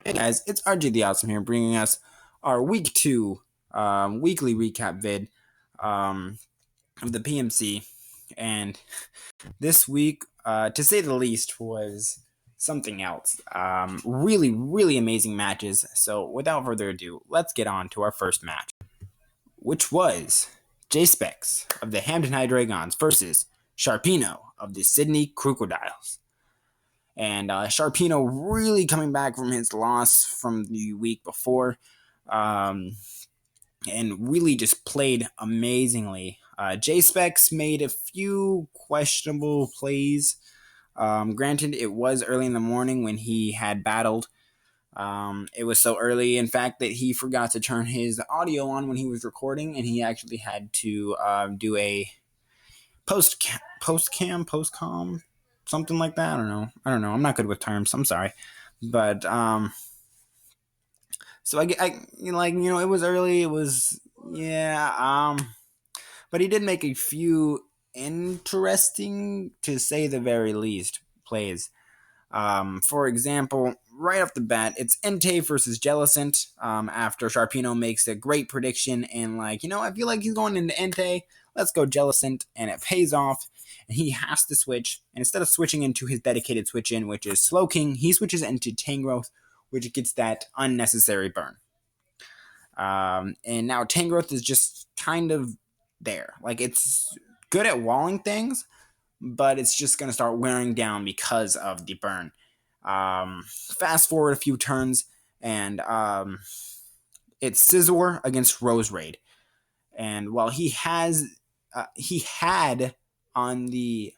Hey guys, it's RJ the Awesome here, bringing us our week 2 weekly recap vid of the PMC. And this week, to say the least, was something else. Really, really amazing matches. So without further ado, let's get on to our first match, which was J-Specs of the Hampton High Dragons versus Sharpino of the Sydney Crocodiles. And Sharpino really coming back from his loss from the week before, and really just played amazingly. J-Specs made a few questionable plays. Granted, it was early in the morning when he had battled. It was so early, in fact, that he forgot to turn his audio on when he was recording, and he actually had to do a post-com, something like that. I don't know. I'm not good with terms. I'm sorry. But so it was early. It was but he did make a few interesting, to say the very least, plays. For example, right off the bat, it's Entei versus Jellicent. After Sharpino makes a great prediction and I feel like he's going into Entei. Let's go Jellicent, and it pays off. And he has to switch, and instead of switching into his dedicated switch in, which is Slowking, he switches into Tangrowth, which gets that unnecessary burn. And now Tangrowth is just kind of there. It's good at walling things, but it's just going to start wearing down because of the burn. Fast forward a few turns, and it's Scizor against Roserade. And while he had on the,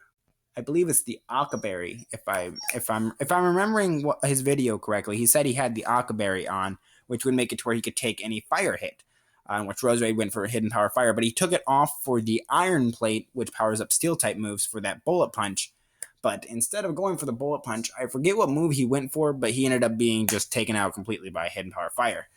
I believe it's the Akaberry, if I'm remembering his video correctly, he said he had the Akaberry on, which would make it to where he could take any fire hit, which Roserade went for a hidden power fire, but he took it off for the Iron Plate, which powers up steel type moves for that bullet punch. But instead of going for the bullet punch, I forget what move he went for, but he ended up being just taken out completely by a hidden power fire.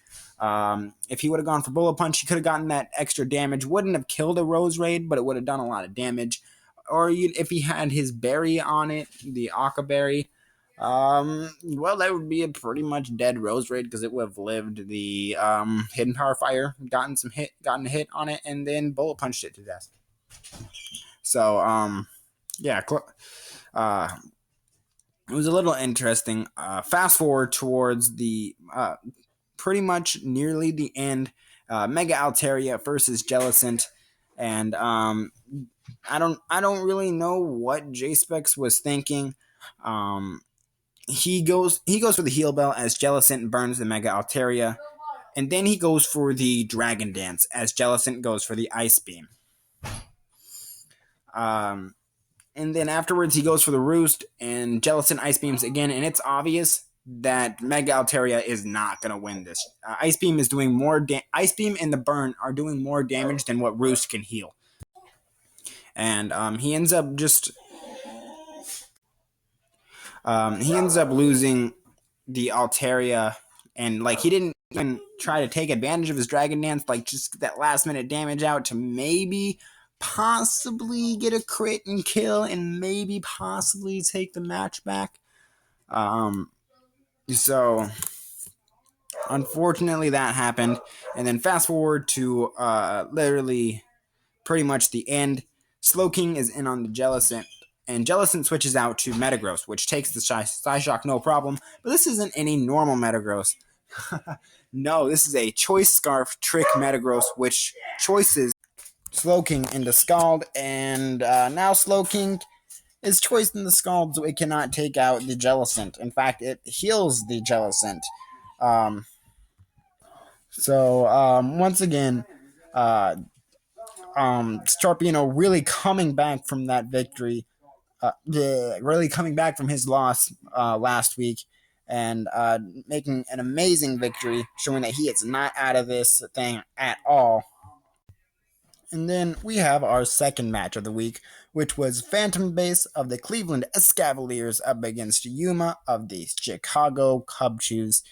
If he would have gone for bullet punch, he could have gotten that extra damage. Wouldn't have killed a Roserade, but it would have done a lot of damage. Or if he had his berry on it, the Akaberry, well, that would be a pretty much dead Roserade because it would have lived the hidden power fire, gotten a hit on it, and then bullet punched it to death. So, it was a little interesting. Fast forward towards the pretty much nearly the end. Mega Altaria versus Jellicent, and I don't really know what J-Specs was thinking. He goes for the heal bell as Jellicent burns the Mega Altaria, and then he goes for the Dragon Dance as Jellicent goes for the Ice Beam. And then afterwards he goes for the Roost, and Jellicent Ice Beams again, and it's obvious that Mega Altaria is not going to win this. Ice Beam is doing more Ice Beam and the burn are doing more damage than what Roost can heal. And he ends up losing the Altaria, and he didn't even try to take advantage of his Dragon Dance, just that last minute damage out to maybe possibly get a crit and kill and maybe possibly take the match back. So unfortunately that happened, and then fast forward to literally pretty much the end. Slowking is in on the Jellicent, and Jellicent switches out to Metagross, which takes the Psyshock no problem, but this isn't any normal Metagross. No, this is a Choice Scarf Trick Metagross, which choices Slowking into Scald, and now Slowking is choiced in the Scald, so it cannot take out the Jellicent. In fact, it heals the Jellicent. Once again, Sharpino really coming back from that victory, really coming back from his loss last week, and making an amazing victory, showing that he is not out of this thing at all. And then we have our second match of the week, which was Phantom Base of the Cleveland Escavaliers up against Yuma of the Chicago Cub Chews.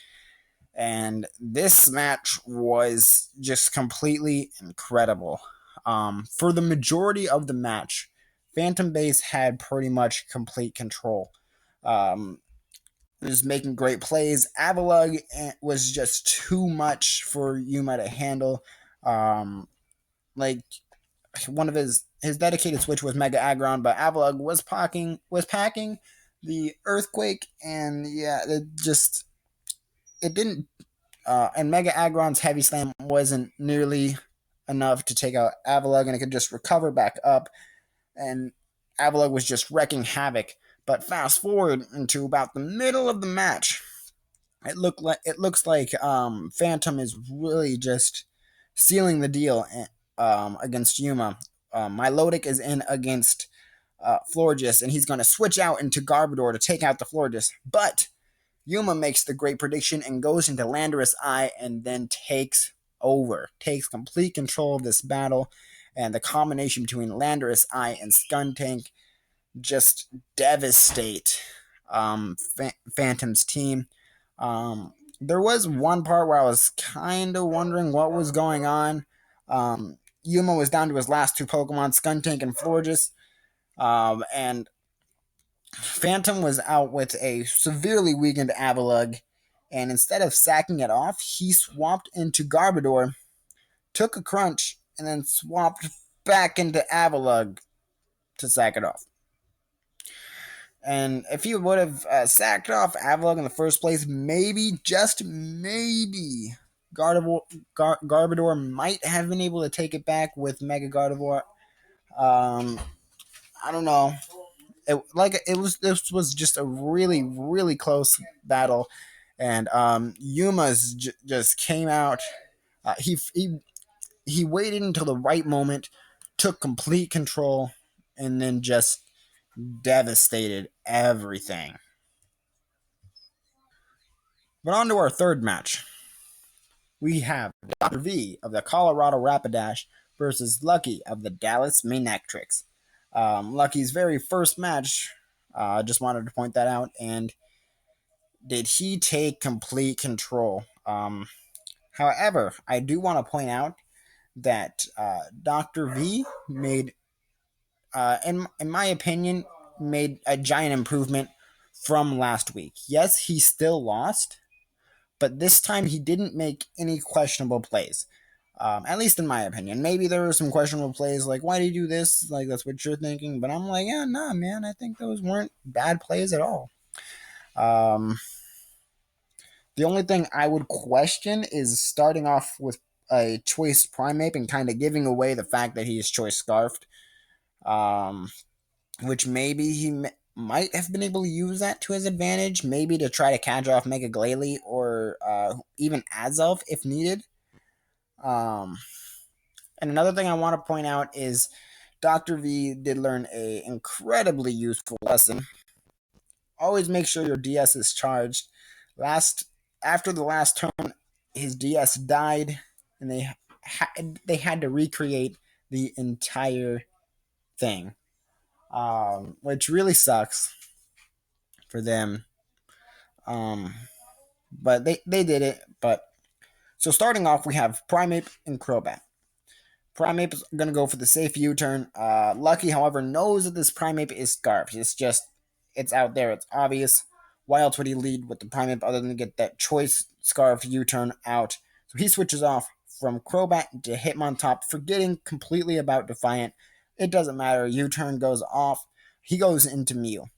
And this match was just completely incredible. For the majority of the match, Phantom Base had pretty much complete control. was making great plays. Avalug was just too much for Yuma to handle. Like one of his dedicated switch was Mega Aggron, but Avalug was packing the Earthquake, and yeah, it didn't. And Mega Aggron's Heavy Slam wasn't nearly enough to take out Avalug, and it could just recover back up. And Avalug was just wrecking havoc. But fast forward into about the middle of the match, it looks like Phantom is really just sealing the deal against Yuma. Milotic is in against Florges, and he's going to switch out into Garbodor to take out the Florges. But Yuma makes the great prediction and goes into Landorus Eye and then takes complete control of this battle. And the combination between Landorus Eye and Skuntank just devastate Phantom's team. There was one part where I was kind of wondering what was going on. Yuma was down to his last two Pokemon, Skuntank and Florges, and Phantom was out with a severely weakened Avalug, and instead of sacking it off, he swapped into Garbodor, took a crunch, and then swapped back into Avalug to sack it off. And if he would have sacked off Avalug in the first place, maybe, just maybe, Garbodor might have been able to take it back with Mega Gardevoir. I don't know. This was just a really, really close battle, and Yuma's just came out. He waited until the right moment, took complete control, and then just devastated everything. But on to our third match. We have Dr. V of the Colorado Rapidash versus Lucky of the Dallas Manectrics. Lucky's very first match, just wanted to point that out, and did he take complete control? However, I do want to point out that Dr. V made, in my opinion, made a giant improvement from last week. Yes, he still lost, but this time he didn't make any questionable plays. At least in my opinion. Maybe there were some questionable plays, like, why did you do this? Like, that's what you're thinking. But I'm like, yeah, nah, man. I think those weren't bad plays at all. The only thing I would question is starting off with a choice Primeape and kind of giving away the fact that he is choice Scarfed. Which maybe he might have been able to use that to his advantage, maybe to try to catch off Mega Glalie or even Azelf if needed. And another thing I want to point out is Dr. V did learn a incredibly useful lesson. Always make sure your DS is charged. After the last turn, his DS died, and they had to recreate the entire thing, which really sucks for them. But they did it. But so starting off, we have Primeape and Crobat. Primeape is going to go for the safe U-turn. Lucky, however, knows that this Primeape is Scarfed. It's out there. It's obvious. Why else would he lead with the Primeape other than to get that choice Scarfed U-turn out? So he switches off from Crobat to Hitmontop, forgetting completely about Defiant. It doesn't matter. U-turn goes off. He goes into Mew.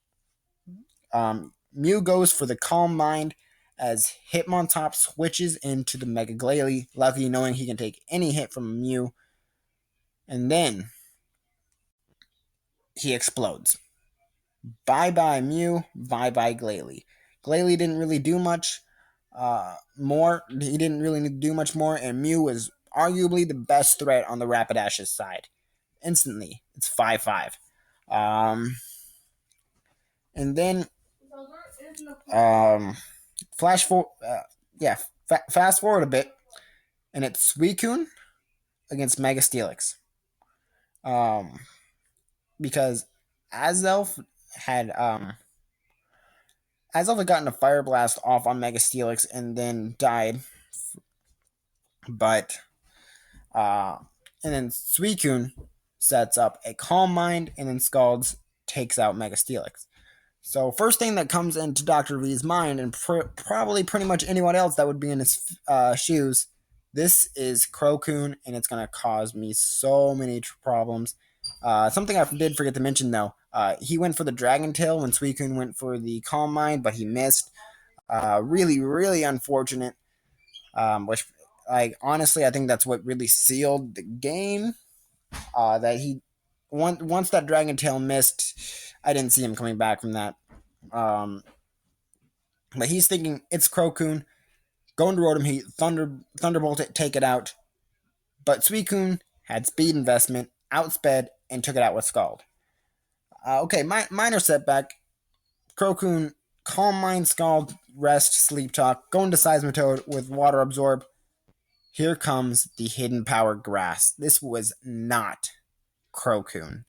Mew goes for the Calm Mind as Hitmontop switches into the Mega Glalie, Lucky knowing he can take any hit from Mew. And then he explodes. Bye-bye Mew, bye-bye Glalie. Glalie didn't really do much more. He didn't really do much more, and Mew was arguably the best threat on the Rapidash's side. Instantly, it's 5-5. And then fast forward a bit, and it's Suicune against Mega Steelix. Because Azelf had gotten a Fire Blast off on Mega Steelix and then died. But and then Suicune sets up a Calm Mind, and then Scalds takes out Mega Steelix. So first thing that comes into Dr. V's mind, and probably pretty much anyone else that would be in his shoes, this is Crocun, and it's going to cause me so many problems. Something I did forget to mention, though, he went for the Dragon Tail when Suicune went for the Calm Mind, but he missed. Really, really unfortunate. Which, like, honestly, I think that's what really sealed the game. That he once that Dragon Tail missed, I didn't see him coming back from that. Um, but he's thinking it's Crocun, going to Rotom Heat, Thunderbolt it, take it out. But Suicune had speed investment, outsped, and took it out with Scald. Okay, minor setback. Crocun, Calm Mind, Scald, Rest, Sleep Talk, going to Seismitoad with Water Absorb. Here comes the Hidden Power Grass. This was not Crocun.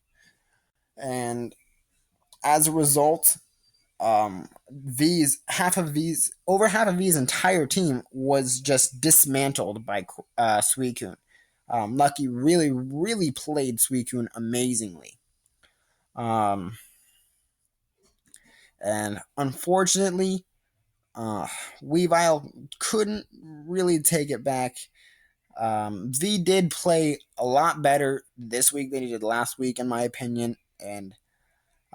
And as a result, over half of V's entire team was just dismantled by Suicune. Lucky really, really played Suicune amazingly. And unfortunately, Weavile couldn't really take it back. V did play a lot better this week than he did last week, in my opinion, and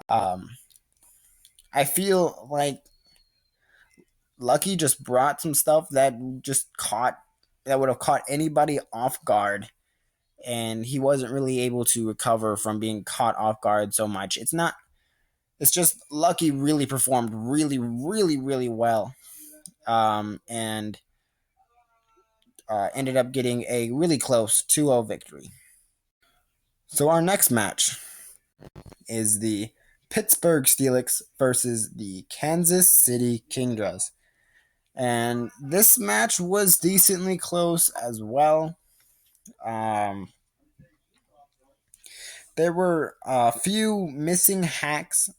I feel like Lucky just brought some stuff that would have caught anybody off guard, and he wasn't really able to recover from being caught off guard so much. It's just Lucky really performed really, really, really well, and ended up getting a really close 2-0 victory. So our next match is the Pittsburgh Steelix versus the Kansas City Kingdras. And this match was decently close as well. There were a few missing hacks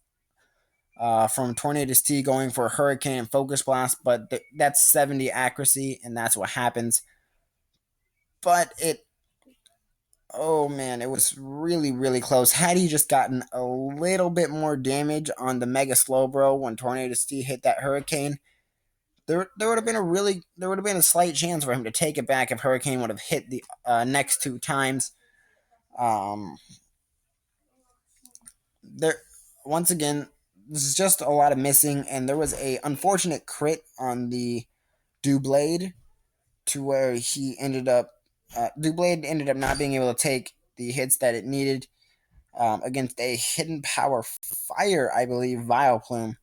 from Tornadus T going for Hurricane and Focus Blast, but that's 70 accuracy, and that's what happens. But oh man, it was really, really close. Had he just gotten a little bit more damage on the Mega Slowbro when Tornadus T hit that Hurricane, there would have been a slight chance for him to take it back if Hurricane would have hit the next 2 times. There, once again, this is just a lot of missing, and there was a unfortunate crit on the Doublade to where he ended up Doublade ended up not being able to take the hits that it needed against a Hidden Power Fire, I believe, Vileplume.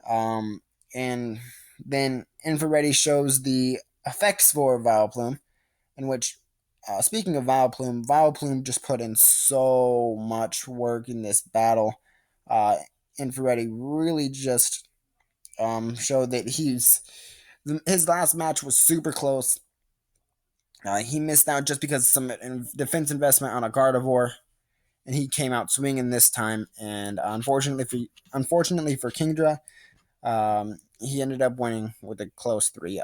And then Infraready shows the effects for Vileplume, in which, speaking of Vileplume just put in so much work in this battle. Infraready really just showed that his last match was super close. He missed out just because of some defense investment on a Gardevoir, and he came out swinging this time. And unfortunately for Kingdra, he ended up winning with a close 3-0.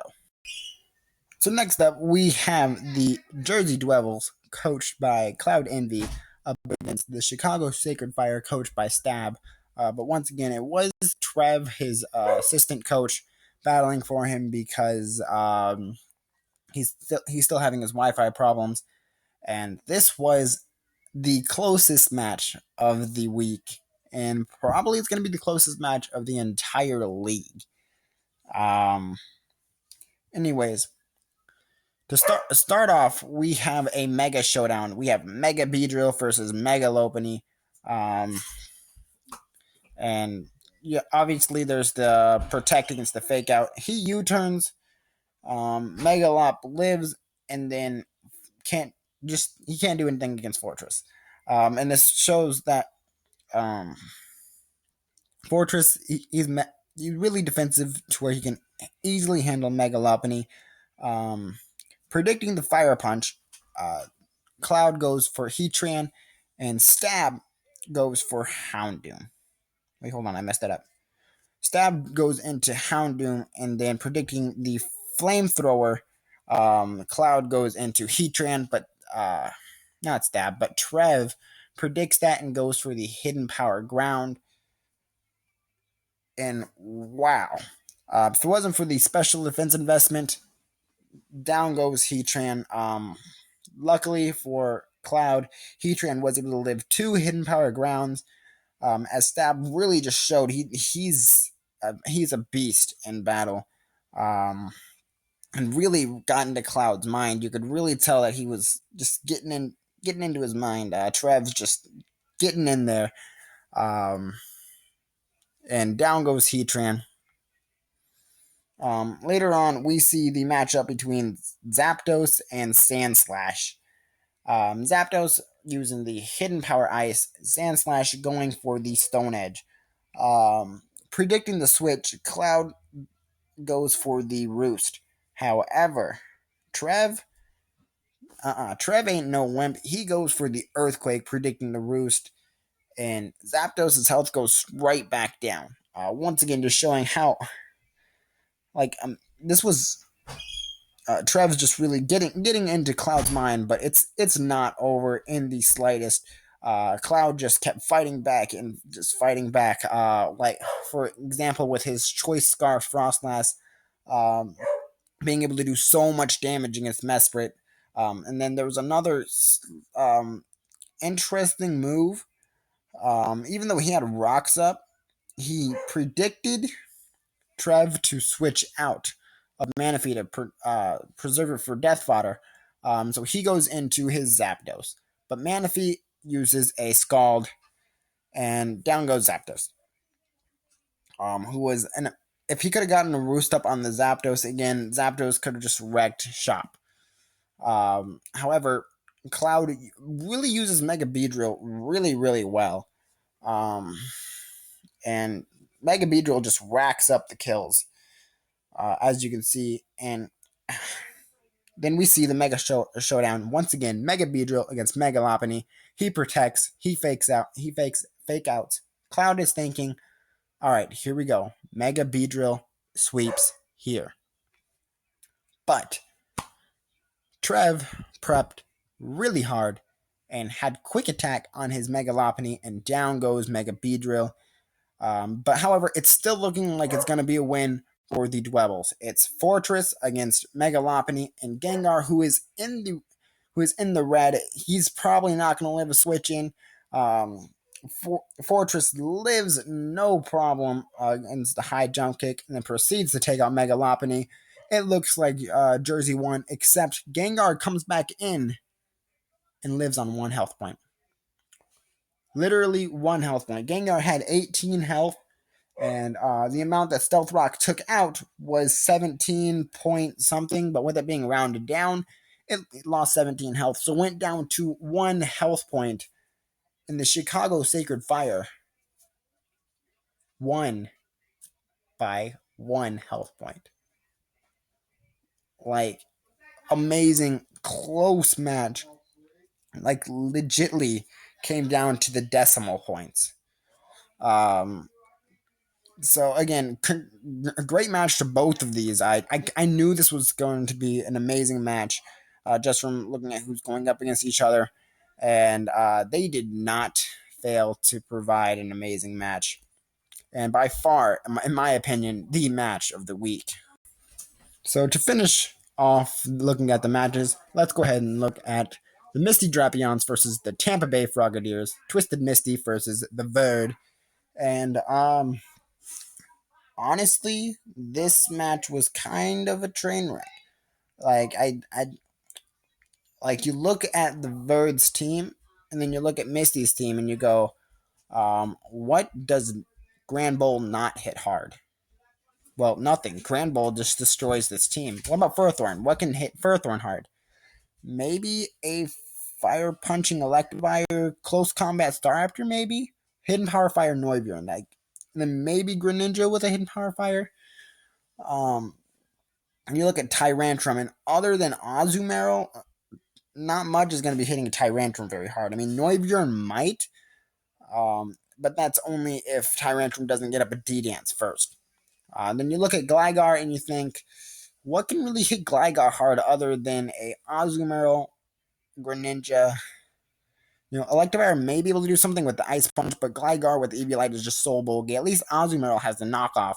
So next up, we have the Jersey Devils, coached by Cloud Envy, up against the Chicago Sacred Fire, coached by Stab. But once again, it was Trev, his assistant coach, battling for him because he's still having his Wi-Fi problems. And this was the closest match of the week, and probably it's going to be the closest match of the entire league. Anyways, to start off, we have a Mega Showdown. We have Mega Beedrill versus Mega Lopunny. And yeah, obviously there's the Protect against the Fake Out. He U-turns. Mega Lop lives, and then he can't do anything against Fortress. And this shows that Fortress, he's really defensive to where he can easily handle Mega Lopunny. Predicting the Fire Punch, Cloud goes for Heatran, and Stab goes for Houndoom. Wait, hold on, I messed that up. Stab goes into Houndoom, and then predicting the Flamethrower, Cloud goes into Heatran, but not Stab, but Trev predicts that and goes for the Hidden Power Ground. And wow. If it wasn't for the special defense investment, down goes Heatran. Luckily for Cloud, Heatran was able to live 2 hidden power grounds. As Stab really just showed, he's a beast in battle. And really got into Cloud's mind. You could really tell that he was just getting into his mind. Trev's just getting in there. And down goes Heatran. Later on, we see the matchup between Zapdos and Sandslash. Zapdos using the Hidden Power Ice, Sandslash going for the Stone Edge. Predicting the switch, Cloud goes for the Roost. However, Trev ain't no wimp. He goes for the Earthquake, predicting the Roost, and Zapdos' health goes right back down. Once again, just showing how, this was Trev's just really getting into Cloud's mind, but it's not over in the slightest. Cloud just kept fighting back and just fighting back. Like for example, with his Choice Scarf Frostlass, being able to do so much damage against Mesprit. And then there was another interesting move. Even though he had rocks up, he predicted Trev to switch out of Manaphy to preserve it for Death Fodder. So he goes into his Zapdos. But Manaphy uses a Scald, and down goes Zapdos. Who was if he could have gotten a Roost up on the Zapdos again, Zapdos could have just wrecked shop. However, Cloud really uses Mega Beedrill really, really well. And Mega Beedrill just racks up the kills, as you can see. And then we see the Mega Showdown once again. Mega Beedrill against Mega Lopunny. He protects. He fakes fake outs. Cloud is thinking, all right, here we go. Mega Beedrill sweeps here. But Trev prepped really hard and had quick attack on his Mega Lopunny, and down goes Mega Beedrill. But however, it's still looking like it's going to be a win for the Dwebbles. It's Fortress against Mega Lopunny, and Gengar, who is in the red. He's probably not going to live a switch in. Fortress lives no problem against the high jump kick, and then proceeds to take out Mega Lopunny. It looks like Jersey won, except Gengar comes back in and lives on 1 health point. Literally 1 health point. Gengar had 18 health, and the amount that Stealth Rock took out was 17 point something, but with it being rounded down, it lost 17 health, so went down to 1 health point. And the Chicago Sacred Fire won by 1 health point. Like, amazing, close match. Like, legitly came down to the decimal points. So again, a great match to both of these. I knew this was going to be an amazing match, just from looking at who's going up against each other, and they did not fail to provide an amazing match, and by far, in my opinion, the match of the week. So to finish off looking at the matches, let's go ahead and look at the Misty Drapions versus the Tampa Bay Frogadiers, Twisted Misty versus the Verd, and honestly, this match was kind of a train wreck. Like like you look at the Verd's team, and then you look at Misty's team, and you go, what does Grand Bowl not hit hard? Well, nothing. Grand Bowl just destroys this team. What about Furthorn? What can hit Furthorn hard? Maybe a fire punching Electivire close combat Staraptor, maybe? Hidden Power Fire Noivern, like, and then maybe Greninja with a Hidden Power Fire. And you look at Tyrantrum, and other than Azumarill, not much is going to be hitting Tyrantrum very hard. I mean, Noivern might, but that's only if Tyrantrum doesn't get up a D-Dance first. Then you look at Gligar, and you think, what can really hit Gligar hard other than a Azumarill, Greninja, Electivire may be able to do something with the Ice Punch, but Gligar with Eviolite is just so bulky. At least Azumarill has the knockoff.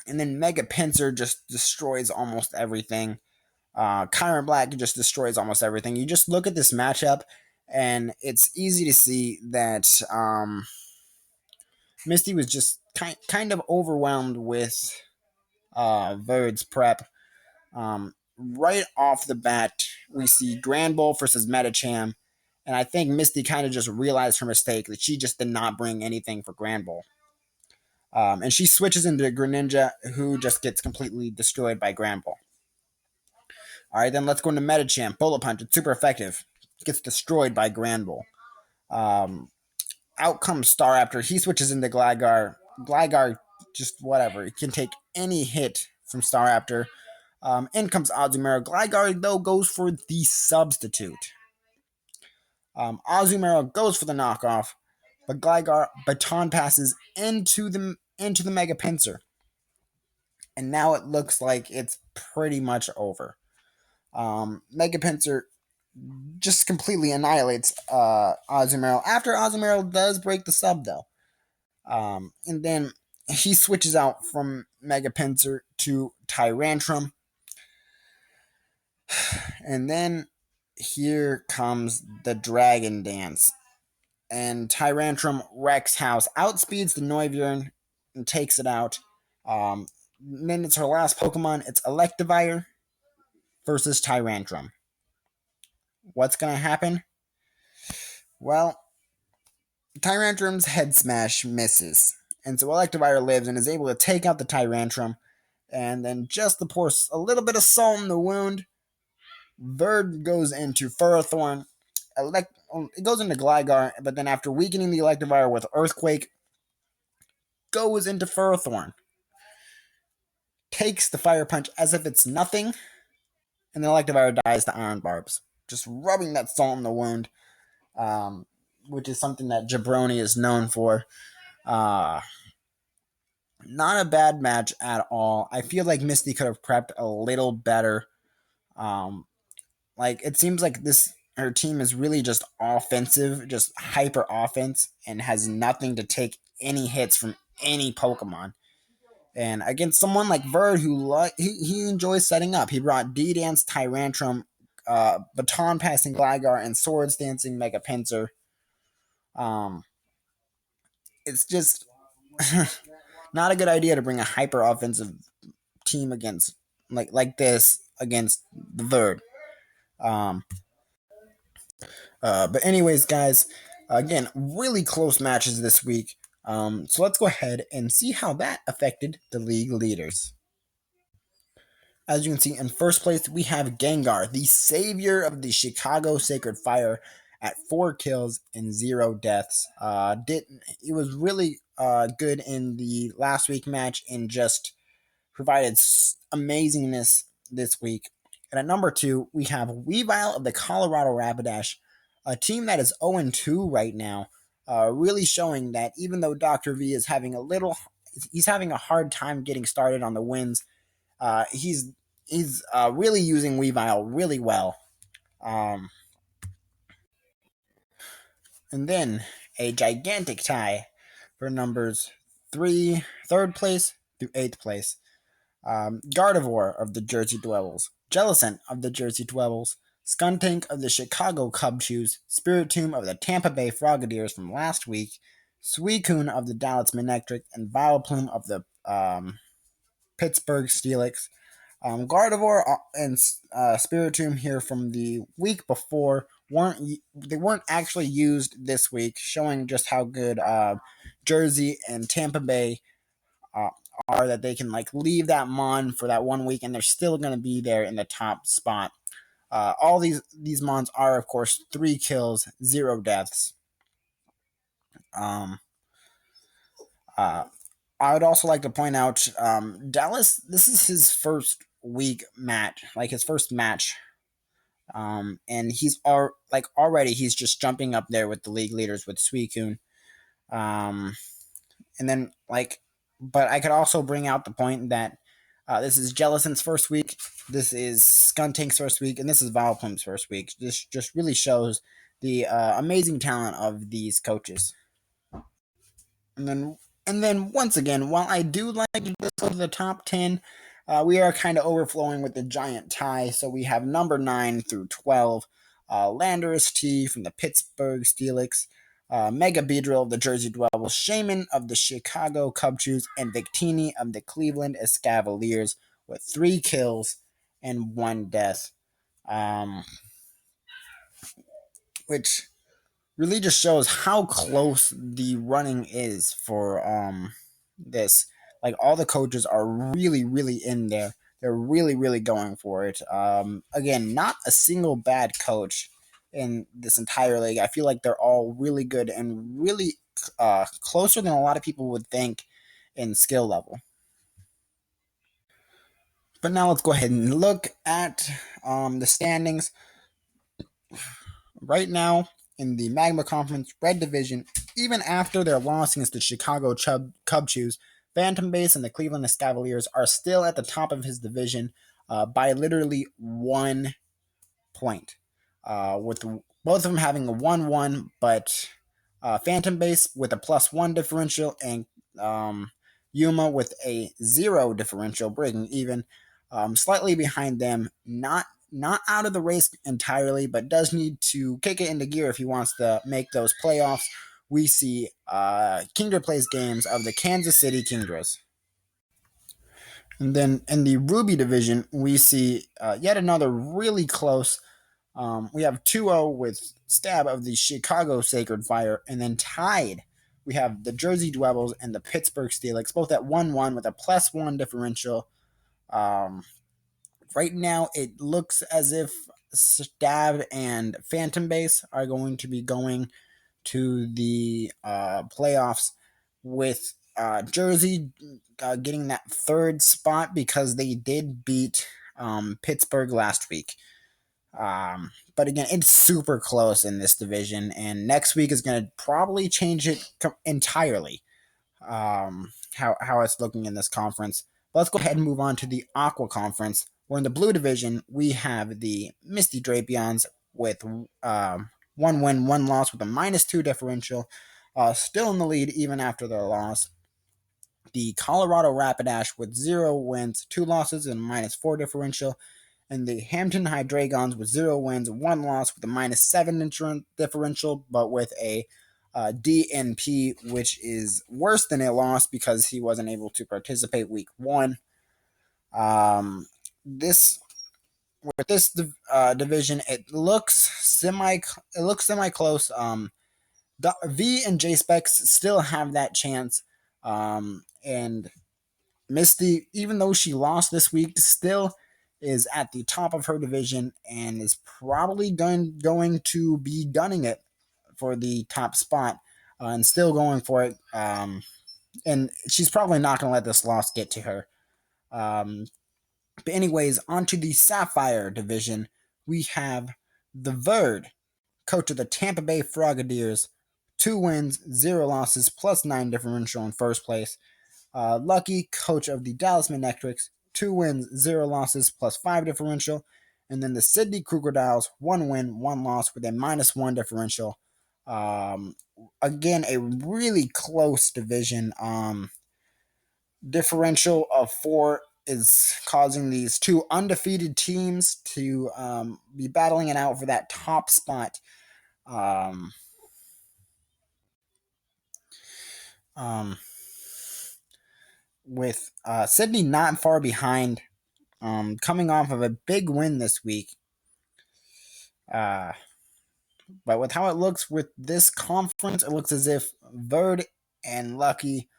And then Mega Pinsir just destroys almost everything. Kyron Black just destroys almost everything. You just look at this matchup, and it's easy to see that Misty was just kind of overwhelmed with Verd's prep. Right off the bat, we see Grand Bull versus Metacham, and I think Misty kind of just realized her mistake that she just did not bring anything for Grand Bull. And she switches into Greninja, who just gets completely destroyed by Grand Bull. All right, then let's go into Metacham. Bullet Punch, it's super effective. Gets destroyed by Granbull. Out comes Staraptor. He switches into Gligar. Gligar, just whatever. He can take any hit from Staraptor. In comes Azumarill. Gligar, though, goes for the substitute. Azumarill goes for the knockoff, but Gligar baton passes into the Mega Pinsir. And now it looks like it's pretty much over. Mega Pinsir just completely annihilates Azumarill. After Azumarill does break the sub, though. And then he switches out from Mega Pinsir to Tyrantrum. And then here comes the Dragon Dance. And Tyrantrum wrecks house, outspeeds the Noivern, and takes it out. Then it's her last Pokemon. It's Electivire versus Tyrantrum. What's going to happen? Well, Tyrantrum's head smash misses. And so Electivire lives and is able to take out the Tyrantrum. And then just to pour a little bit of salt in the wound, Verd goes into Ferrothorn. It goes into Gligar, but then after weakening the Electivire with Earthquake, goes into Ferrothorn. Takes the Fire Punch as if it's nothing, and the Electivire dies to Iron Barbs. Just rubbing that salt in the wound, which is something that Jabroni is known for. Not a bad match at all. I feel like Misty could have prepped a little better. It seems like her team is really just offensive, just hyper offense, and has nothing to take any hits from any Pokemon. And against someone like Verd, who he enjoys setting up, he brought D-Dance, Tyrantrum, Baton Passing Gligar, and Swords Dancing Mega Pinsir. It's just not a good idea to bring a hyper offensive team against like this against the Verd. But anyways, guys, again, really close matches this week. So let's go ahead and see how that affected the league leaders. As you can see, in first place, we have Gengar, the savior of the Chicago Sacred Fire, at 4 kills and 0 deaths. It was really good in the last week match and just provided amazingness this week. And at number 2, we have Weavile of the Colorado Rapidash, a team that is 0-2 right now, really showing that even though Dr. V is having a hard time getting started on the wins, he's really using Weavile really well. And then a gigantic tie for numbers 3rd place through 8th place. Gardevoir of the Jersey Dwellers, Jellicent of the Jersey Dwellers, Skuntank of the Chicago Cub Chews, Spiritomb of the Tampa Bay Frogadiers from last week, Suicune of the Dallas Manectric, and Vileplume of the Pittsburgh Steelix. Gardevoir and Spiritomb here from the week before weren't actually used this week, showing just how good Jersey and Tampa Bay are, that they can leave that mon for that 1 week and they're still going to be there in the top spot. All these mons are, of course, 3 kills, 0 deaths. I would also like to point out Dallas. This is his first week match, his first match, and he's already he's just jumping up there with the league leaders with Suicune, and then but I could also bring out the point that This is Jellison's first week. This is Skuntank's first week, and this is Vileplume's first week. This just really shows the amazing talent of these coaches. And then once again, while I do like this go to the top 10, we are kind of overflowing with the giant tie. So we have number 9 through 12, Landorus T from the Pittsburgh Steelix, Mega Beedrill of the Jersey Devils, Shaman of the Chicago Cubs, and Victini of the Cleveland Cavaliers with 3 kills and 1 death. Which really just shows how close the running is for this. Like, all the coaches are really, really in there. They're really, really going for it. Again, not a single bad coach in this entire league. I feel like they're all really good and really closer than a lot of people would think in skill level. But now let's go ahead and look at the standings. Right now, in the Magma Conference Red Division, even after their loss against the Chicago Cubs, Phantom Base and the Cleveland Cavaliers are still at the top of his division by literally 1 point, with both of them having a 1-1, but Phantom Base with a +1 differential and Yuma with a 0 differential, breaking even, slightly behind them. Not out of the race entirely, but does need to kick it into gear if he wants to make those playoffs. We see Kingdra plays games of the Kansas City Kingdras. And then in the Ruby division, we see yet another really close. We have 2-0 with Stab of the Chicago Sacred Fire, and then tied, we have the Jersey Devils and the Pittsburgh Steelix, both at 1-1 with a +1 differential. Right now, it looks as if Stab and Phantom Base are going to be going to the playoffs, with Jersey getting that 3rd spot because they did beat Pittsburgh last week. But again, it's super close in this division, and next week is going to probably change it entirely, how it's looking in this conference. But let's go ahead and move on to the Aqua Conference, where in the blue division, we have the Misty Drapions with 1 win, 1 loss with a -2 differential, still in the lead even after their loss. The Colorado Rapidash with 0 wins, 2 losses, and a -4 differential. And the Hampton High Dragons with 0 wins, 1 loss with a -7 differential, but with a DNP, which is worse than a loss because he wasn't able to participate week 1. This with this division, it looks semi close. V and J Specs still have that chance, and Misty, even though she lost this week, still is at the top of her division and is probably going to be gunning it for the top spot, and still going for it. And she's probably not going to let this loss get to her. But anyways, onto the Sapphire division, we have the Verd, coach of the Tampa Bay Frogadiers, 2 wins, 0 losses, +9 differential in first place. Lucky, coach of the Dallas Manectrics, 2 wins, 0 losses, +5 differential. And then the Sydney Crocodiles, 1 win, 1 loss with a -1 differential. Again, a really close division. Differential of 4 is causing these 2 undefeated teams to be battling it out for that top spot. With Sydney not far behind, coming off of a big win this week. But with how it looks with this conference, it looks as if Verd and Lucky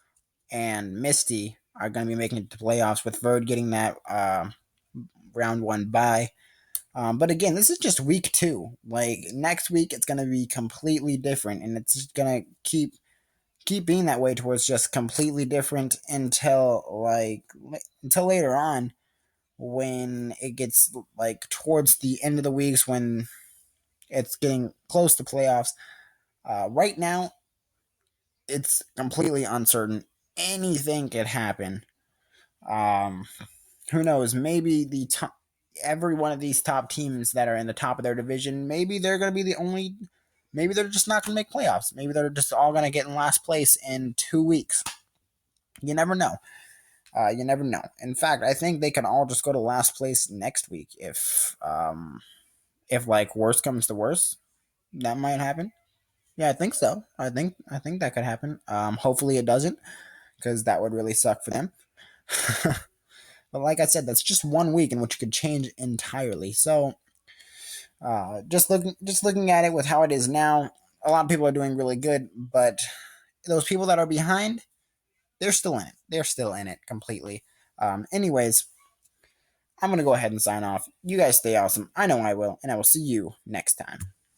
and Misty are going to be making it to playoffs, with Verd getting that round 1 bye. But again, this is just week 2. Like, next week, it's going to be completely different, and it's just going to keep being that way towards just completely different until later on, when it gets like towards the end of the weeks, when it's getting close to playoffs. Right now, it's completely uncertain. Anything could happen. Who knows? Maybe every one of these top teams that are in the top of their division, maybe they're going to be the only. Maybe they're just not going to make playoffs. Maybe they're just all going to get in last place in 2 weeks. You never know. You never know. In fact, I think they can all just go to last place next week if like worst comes to worst. That might happen. Yeah, I think so. I think that could happen. Hopefully it doesn't, because that would really suck for them. But like I said, that's just 1 week in which it could change entirely. So, just looking at it with how it is now, a lot of people are doing really good, but those people that are behind, they're still in it. They're still in it completely. Anyways, I'm gonna go ahead and sign off. You guys stay awesome. I know I will, and I will see you next time.